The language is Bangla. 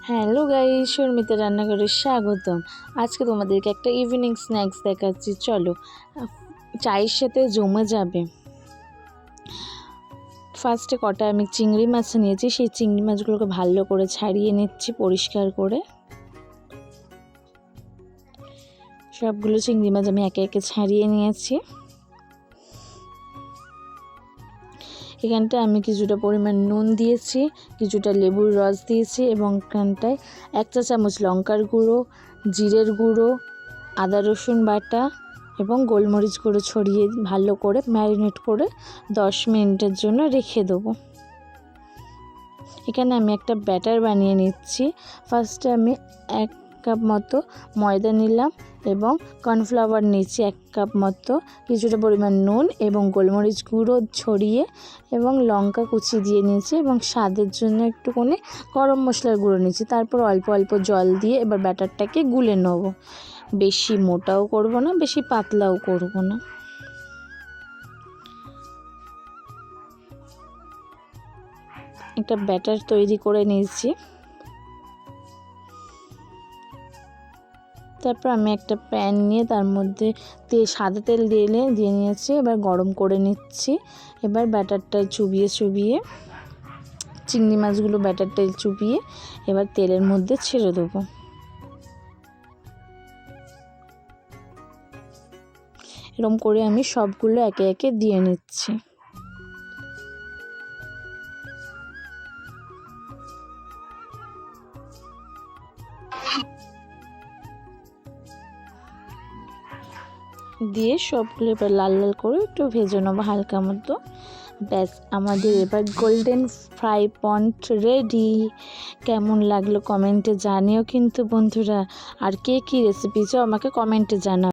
হ্যালো গাইস, শর্মিতা রান্নাঘরে স্বাগতম। আজকে তোমাদেরকে একটা ইভিনিং স্ন্যাক্স দেখাচ্ছি, চলো। চায়ের সাথে জমে যাবে। ফার্স্টে কটা আমি চিংড়ি মাছ নিয়েছি, সেই চিংড়ি মাছগুলোকে ভালো করে ছাড়িয়ে নিচ্ছি পরিষ্কার করে। সবগুলো চিংড়ি মাছ আমি একে একে ছাড়িয়ে নিয়েছি। এখানটায় আমি কিছুটা পরিমাণ নুন দিয়েছি, কিছুটা লেবুর রস দিয়েছি এবং এখানটায় 1 চা চামচ লঙ্কার গুঁড়ো, জিরের গুঁড়ো, আদা রসুন বাটা এবং গোলমরিচ গুঁড়ো ছড়িয়ে ভালো করে ম্যারিনেট করে 10 মিনিটের জন্য রেখে দেবো। এখানে আমি একটা ব্যাটার বানিয়ে নিচ্ছি। ফার্স্টে আমি 1 কাপ মতো ময়দা নিলাম এবং কর্নফ্লাওয়ার নিচ্ছি 1 কাপ মতো, কিছুটা পরিমাণ নুন এবং গোলমরিচ গুঁড়ো ছড়িয়ে এবং লঙ্কা কুচি দিয়ে নিয়েছি এবং স্বাদের জন্য একটুখানি গরম মশলার গুঁড়ো নিয়েছি। তারপর অল্প অল্প জল দিয়ে এবার ব্যাটারটাকে গুলে নেব। বেশি মোটাও করব না, বেশি পাতলাও করব না। একটা ব্যাটার তৈরি করে নিয়েছি। তারপর আমি একটা প্যান নিয়ে তার মধ্যে সাদা তেল দিয়ে নিয়েছি। এবার গরম করে নিচ্ছি। এবার ব্যাটারটা চুবিয়ে চিংড়ি মাছগুলো ব্যাটারটা চুবিয়ে এবার তেলের মধ্যে ছেড়ে দেবো। এরকম করে আমি সবগুলো একে একে দিয়ে নিচ্ছি। দিয়ে সবগুলো এবার লাল লাল করে একটু ভেজে নেবো হালকা মতো। ব্যাস, আমাদের এবার গোল্ডেন ফ্রাই পন্ড রেডি। কেমন লাগলো কমেন্টে জানিও কিন্তু বন্ধুরা। আর কে কী রেসিপি চাও আমাকে কমেন্টে জানাও।